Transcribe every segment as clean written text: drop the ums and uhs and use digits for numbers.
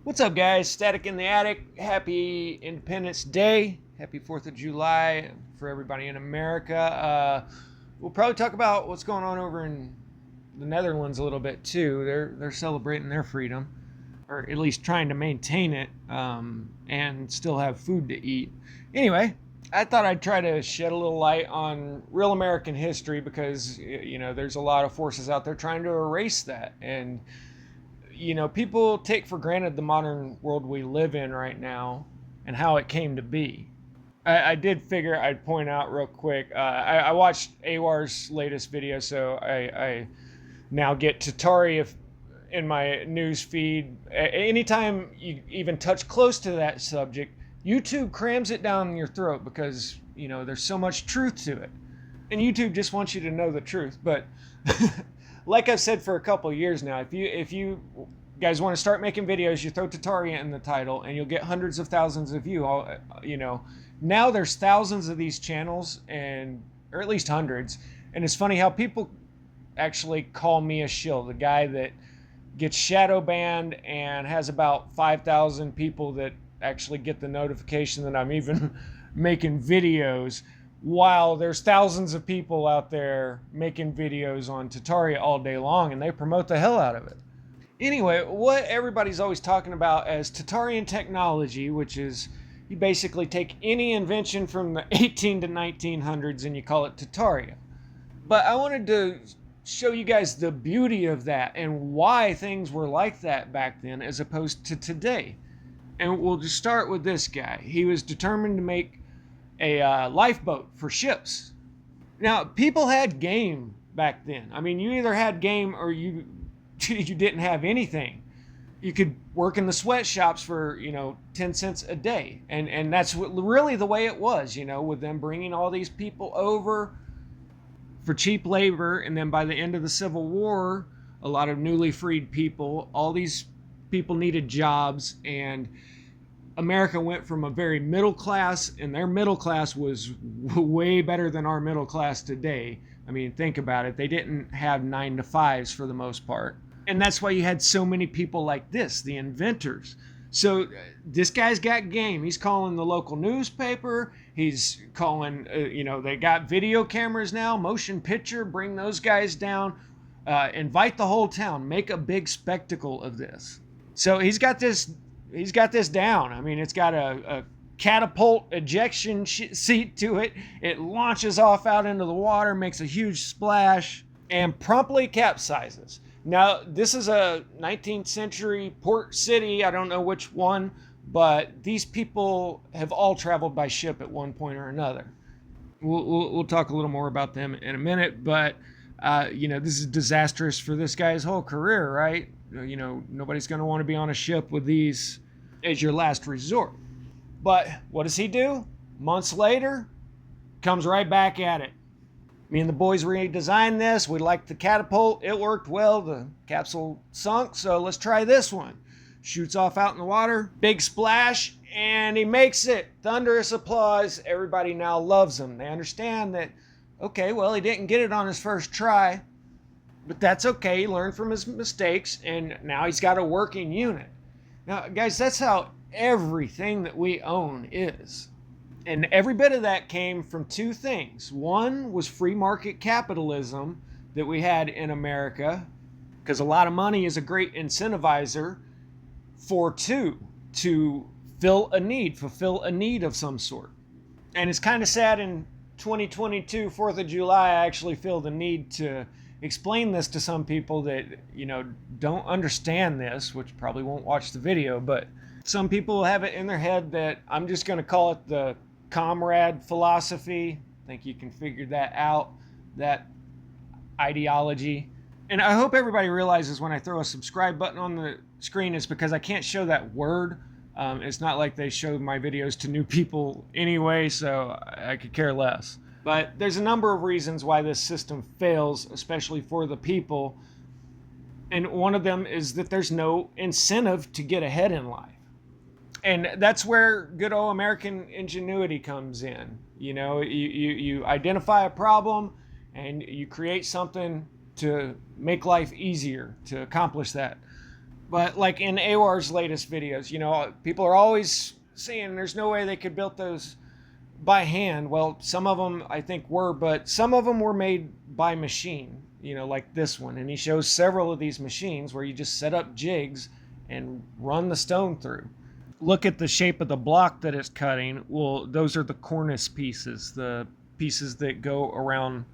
What's up, guys? Static in the Attic. Happy Independence Day. Happy 4th of July for everybody in America. We'll probably talk about what's going on over in the Netherlands a little bit too. They're celebrating their freedom, or at least trying to maintain it, and still have food to eat. Anyway, I thought I'd try to shed a little light on real American history because there's a lot of forces out there trying to erase that. And people take for granted the modern world we live in right now and how it came to be. I did figure I'd point out real quick. I watched AWAR's latest video, so I now get Tartaria in my news feed. Anytime you even touch close to that subject, YouTube crams it down your throat because, there's so much truth to it. And YouTube just wants you to know the truth. But like I've said for a couple of years now, if you guys want to start making videos, you throw Tartaria in the title and you'll get hundreds of thousands of views. Now there's thousands of these channels, or at least hundreds. And it's funny how people actually call me a shill, the guy that gets shadow banned and has about 5,000 people that actually get the notification that I'm even making videos, while there's thousands of people out there making videos on Tartaria all day long, and they promote the hell out of it. Anyway, what everybody's always talking about as Tartarian technology, which is you basically take any invention from the 18 to 1900s and you call it Tartaria. But I wanted to show you guys the beauty of that and why things were like that back then as opposed to today. And we'll just start with this guy. He was determined to make a lifeboat for ships. Now, people had game back then. I mean, you either had game or you didn't have anything. You could work in the sweatshops for 10 cents a day, and that's really the way it was, with them bringing all these people over for cheap labor. And then by the end of the Civil War, a lot of newly freed people, all these people needed jobs, and America went from a very middle class, and their middle class was way better than our middle class today. I mean, think about it. They didn't have 9 to 5s for the most part. And that's why you had so many people like this, the inventors. So this guy's got game. He's calling the local newspaper. He's calling, they got video cameras now, motion picture, bring those guys down, invite the whole town, make a big spectacle of this. So he's got this down. I mean, it's got a catapult ejection seat to it. It launches off out into the water, makes a huge splash, and promptly capsizes. Now, this is a 19th century port city. I don't know which one, but these people have all traveled by ship at one point or another. We'll talk a little more about them in a minute, but this is disastrous for this guy's whole career, right? Nobody's going to want to be on a ship with these as your last resort. But what does he do? Months later, comes right back at it. Me and the boys redesigned this. We liked the catapult. It worked well. The capsule sunk, so let's try this one. Shoots off out in the water. Big splash, and he makes it. Thunderous applause. Everybody now loves him. They understand that, okay, well, he didn't get it on his first try, but that's okay. He learned from his mistakes, and now he's got a working unit. Now, guys, that's how everything that we own is. And every bit of that came from two things. One was free market capitalism that we had in America, because a lot of money is a great incentivizer for to fulfill a need of some sort. And it's kind of sad in 2022, 4th of July, I actually feel the need to explain this to some people that, don't understand this, which probably won't watch the video, but some people have it in their head that I'm just going to call it the comrade philosophy. I think you can figure that out, that ideology. And I hope everybody realizes when I throw a subscribe button on the screen, it's because I can't show that word. It's not like they show my videos to new people anyway, so I could care less. But there's a number of reasons why this system fails, especially for the people. And one of them is that there's no incentive to get ahead in life. And that's where good old American ingenuity comes in. You identify a problem and you create something to make life easier to accomplish that. But like in AWAR's latest videos, people are always saying there's no way they could build those by hand. Well, some of them I think were, but some of them were made by machine, like this one. And he shows several of these machines where you just set up jigs and run the stone through. Look at the shape of the block that it's cutting. Well, those are the cornice pieces, the pieces that go around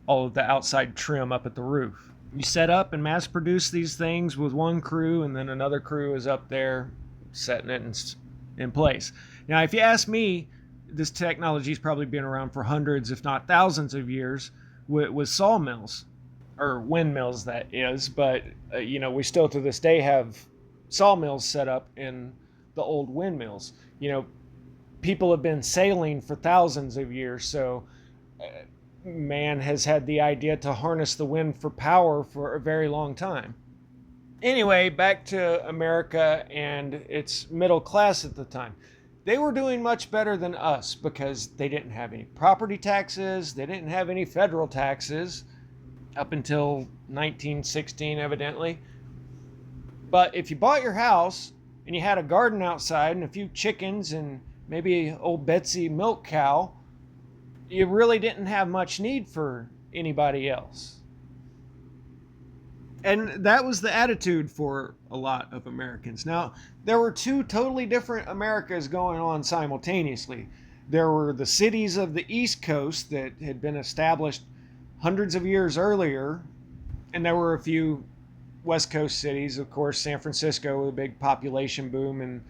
all of the outside trim up at the roof. You set up and mass produce these things with one crew, and then another crew is up there setting it in place. Now, if you ask me, this technology's probably been around for hundreds, if not thousands of years with sawmills, or windmills, that is. But, we still to this day have sawmills set up in the old windmills. People have been sailing for thousands of years, so man has had the idea to harness the wind for power for a very long time. Anyway, back to America and its middle class at the time. They were doing much better than us because they didn't have any property taxes, they didn't have any federal taxes up until 1916 evidently. But if you bought your house and you had a garden outside and a few chickens and maybe old Betsy milk cow, you really didn't have much need for anybody else. And that was the attitude for a lot of Americans. Now, there were two totally different Americas going on simultaneously. There were the cities of the East Coast that had been established hundreds of years earlier, and there were a few West Coast cities, of course, San Francisco with a big population boom in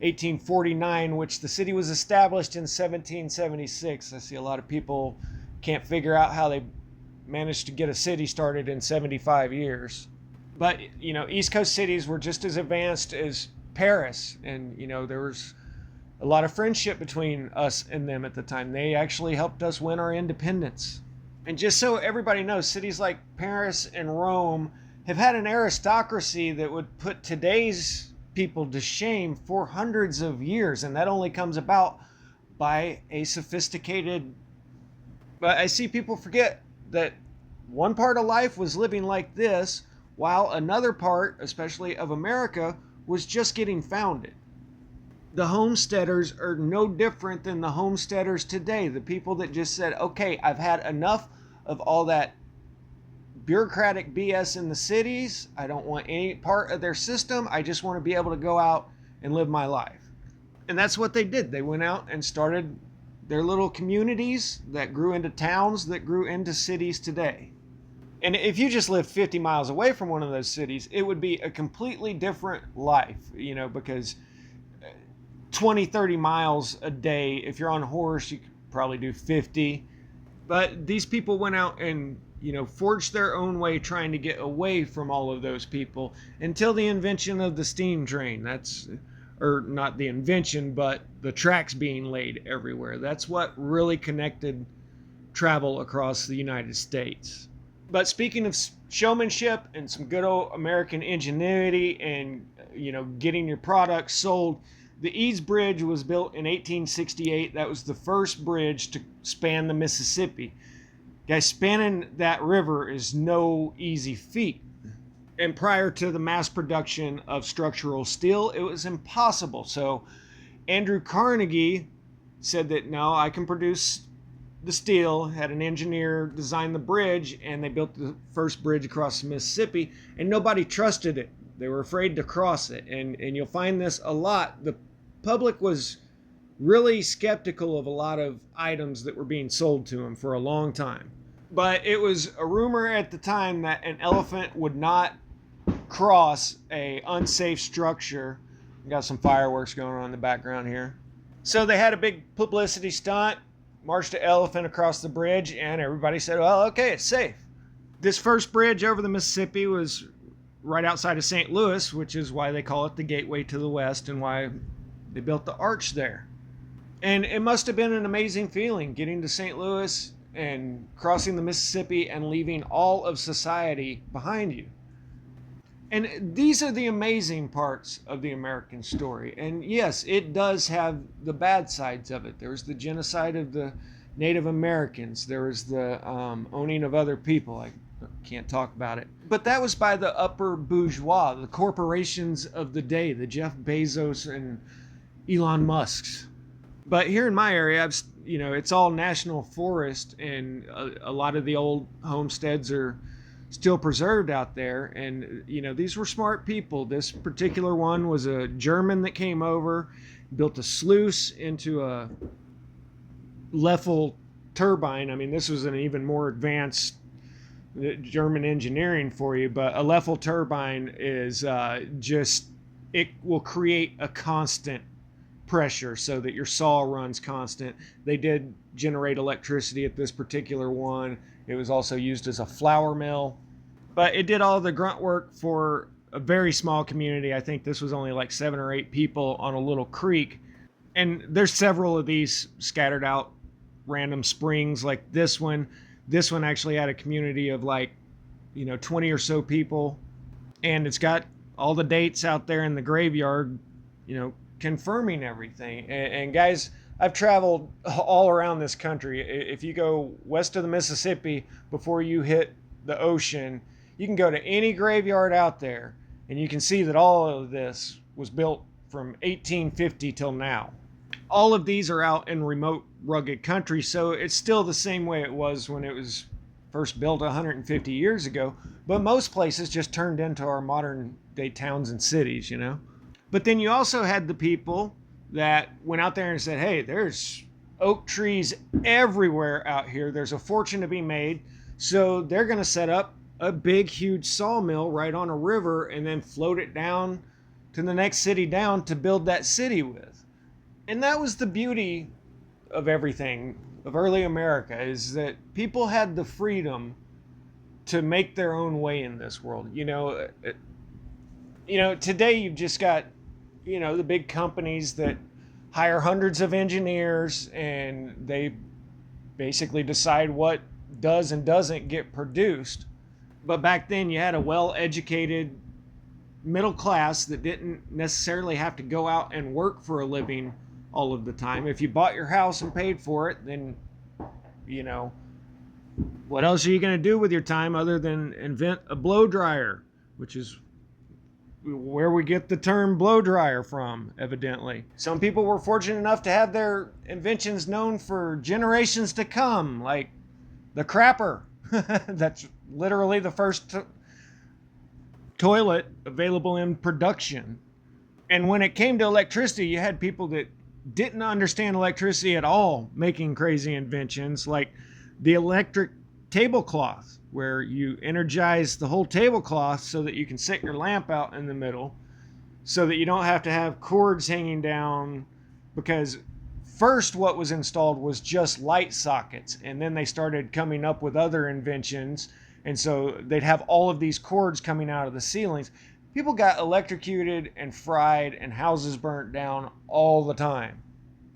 1849, which the city was established in 1776. I see a lot of people can't figure out how they managed to get a city started in 75 years. But, East Coast cities were just as advanced as Paris. And, there was a lot of friendship between us and them at the time. They actually helped us win our independence. And just so everybody knows, cities like Paris and Rome have had an aristocracy that would put today's people to shame for hundreds of years, and that only comes about by a sophisticated. But I see people forget that one part of life was living like this, while another part, especially of America, was just getting founded. The homesteaders are no different than the homesteaders today, the people that just said, okay, I've had enough of all that bureaucratic BS in the cities. I don't want any part of their system. I just want to be able to go out and live my life. And that's what they did. They went out and started their little communities that grew into towns that grew into cities today. And if you just lived 50 miles away from one of those cities, it would be a completely different life, because 20, 30 miles a day, if you're on a horse, you could probably do 50. But these people went out and forged their own way trying to get away from all of those people until the invention of the steam train. Or not the invention, but the tracks being laid everywhere. That's what really connected travel across the United States. But speaking of showmanship and some good old American ingenuity and, getting your product sold, the Eads Bridge was built in 1868. That was the first bridge to span the Mississippi. Guys, spanning that river is no easy feat. And prior to the mass production of structural steel, it was impossible. So Andrew Carnegie said that, no, I can produce the steel, had an engineer design the bridge, and they built the first bridge across the Mississippi, and nobody trusted it. They were afraid to cross it. And you'll find this a lot. The public was really skeptical of a lot of items that were being sold to him for a long time. But it was a rumor at the time that an elephant would not cross a unsafe structure. We got some fireworks going on in the background here. So they had a big publicity stunt, marched an elephant across the bridge, and everybody said, well, okay, it's safe. This first bridge over the Mississippi was right outside of St. Louis, which is why they call it the Gateway to the West and why they built the arch there. And it must have been an amazing feeling getting to St. Louis and crossing the Mississippi and leaving all of society behind you. And these are the amazing parts of the American story. And yes, it does have the bad sides of it. There's the genocide of the Native Americans. There was the owning of other people. Can't talk about it. But that was by the upper bourgeois, the corporations of the day, the Jeff Bezos and Elon Musk's. But here in my area, it's all national forest, and a lot of the old homesteads are still preserved out there. And these were smart people. This particular one was a German that came over, built a sluice into a Leffel turbine. I mean, this was an even more advanced German engineering for you, but a Leffel turbine is it will create a constant pressure so that your saw runs constant. They did generate electricity at this particular one. It was also used as a flour mill, but it did all the grunt work for a very small community. I think this was only like 7 or 8 people on a little creek, and there's several of these scattered out random springs like this one. This one actually had a community of 20 or so people, and it's got all the dates out there in the graveyard, confirming everything. And guys, I've traveled all around this country. If you go west of the Mississippi before you hit the ocean, you can go to any graveyard out there, and you can see that all of this was built from 1850 till now. All of these are out in remote, rugged country, so it's still the same way it was when it was first built 150 years ago. But most places just turned into our modern day towns and cities, But then you also had the people that went out there and said, hey, there's oak trees everywhere out here. There's a fortune to be made. So they're going to set up a big, huge sawmill right on a river and then float it down to the next city down to build that city with. And that was the beauty of everything, of early America, is that people had the freedom to make their own way in this world. Today you've just got, the big companies that hire hundreds of engineers, and they basically decide what does and doesn't get produced. But back then you had a well-educated middle class that didn't necessarily have to go out and work for a living all of the time. If you bought your house and paid for it, then, what else are you going to do with your time other than invent a blow dryer, which is where we get the term blow dryer from, evidently. Some people were fortunate enough to have their inventions known for generations to come, like the crapper. That's literally the first toilet available in production. And when it came to electricity, you had people that didn't understand electricity at all making crazy inventions, like the electric tablecloth, where you energize the whole tablecloth so that you can set your lamp out in the middle, so that you don't have to have cords hanging down. Because first what was installed was just light sockets, and then they started coming up with other inventions, and so they'd have all of these cords coming out of the ceilings. People got electrocuted and fried, and houses burnt down all the time.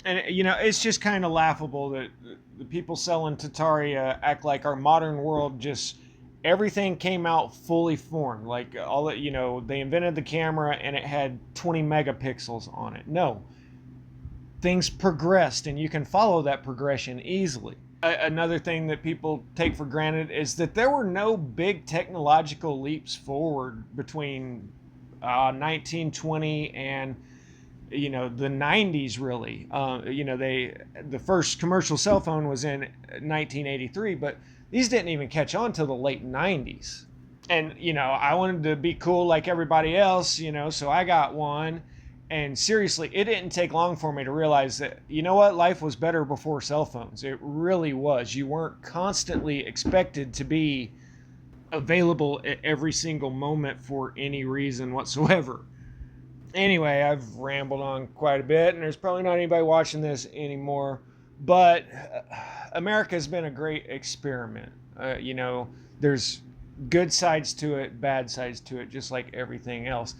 And it's just kind of laughable that the people selling Tartaria act like our modern world just everything came out fully formed, like all that. They invented the camera and it had 20 megapixels on it. No, things progressed, and you can follow that progression easily. Another thing that people take for granted is that there were no big technological leaps forward between 1920 and the 90s, really. The first commercial cell phone was in 1983, but these didn't even catch on till the late 90s. And I wanted to be cool like everybody else, so I got one. And seriously, it didn't take long for me to realize that, life was better before cell phones. It really was. You weren't constantly expected to be available at every single moment for any reason whatsoever. Anyway, I've rambled on quite a bit, and there's probably not anybody watching this anymore. But America has been a great experiment. There's good sides to it, bad sides to it, just like everything else.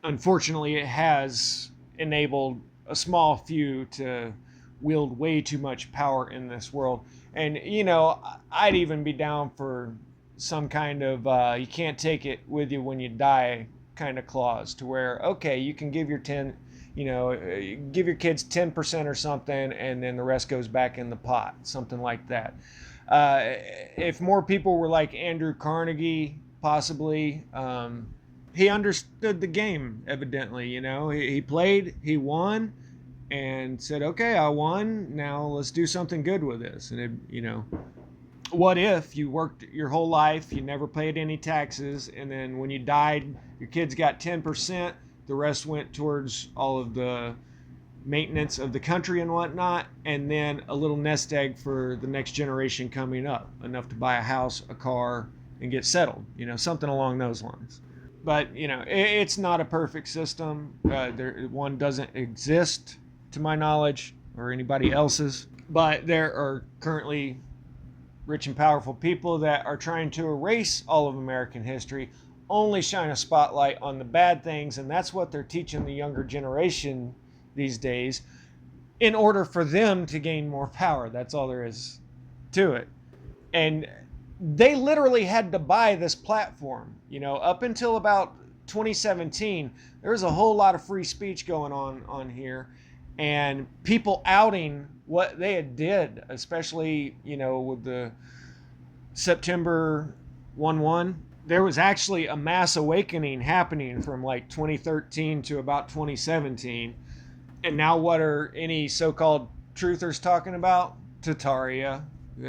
Unfortunately, it has enabled a small few to wield way too much power in this world. And, I'd even be down for some kind of you can't take it with you when you die kind of clause, to where, okay, you can give your give your kids 10% or something, and then the rest goes back in the pot, something like that. If more people were like Andrew Carnegie, possibly, he understood the game, evidently. He played, he won, and said, okay, I won. Now let's do something good with this. And what if you worked your whole life, you never paid any taxes, and then when you died, your kids got 10%, the rest went towards all of the maintenance of the country and whatnot, and then a little nest egg for the next generation coming up, enough to buy a house, a car, and get settled, something along those lines. But, it's not a perfect system. One doesn't exist, to my knowledge, or anybody else's. But there are currently rich and powerful people that are trying to erase all of American history, only shine a spotlight on the bad things, and that's what they're teaching the younger generation these days in order for them to gain more power. That's all there is to it. And they literally had to buy this platform. Up until about 2017, there was a whole lot of free speech going on here, and people outing what they had did, especially, with the September 11. There was actually a mass awakening happening from like 2013 to about 2017. And now what are any so-called truthers talking about? Tartaria.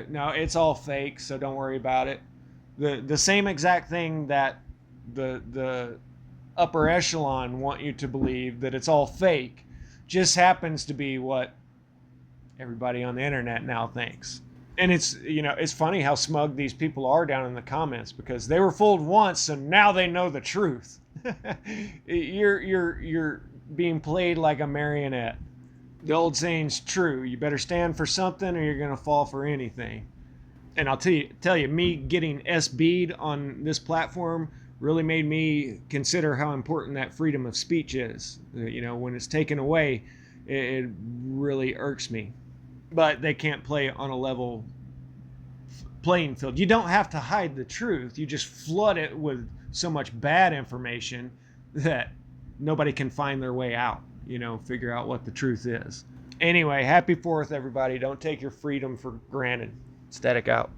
No, it's all fake, so don't worry about it. The same exact thing that the upper echelon want you to believe, that it's all fake, just happens to be what everybody on the internet now thinks. And it's funny how smug these people are down in the comments, because they were fooled once, so now they know the truth. You're being played like a marionette. The old saying's true: you better stand for something or you're gonna fall for anything. And I'll tell you, me getting SB'd on this platform really made me consider how important that freedom of speech is. When it's taken away, it really irks me. But they can't play on a level playing field. You don't have to hide the truth. You just flood it with so much bad information that nobody can find their way out, figure out what the truth is. Anyway, happy 4th, everybody. Don't take your freedom for granted. Static out.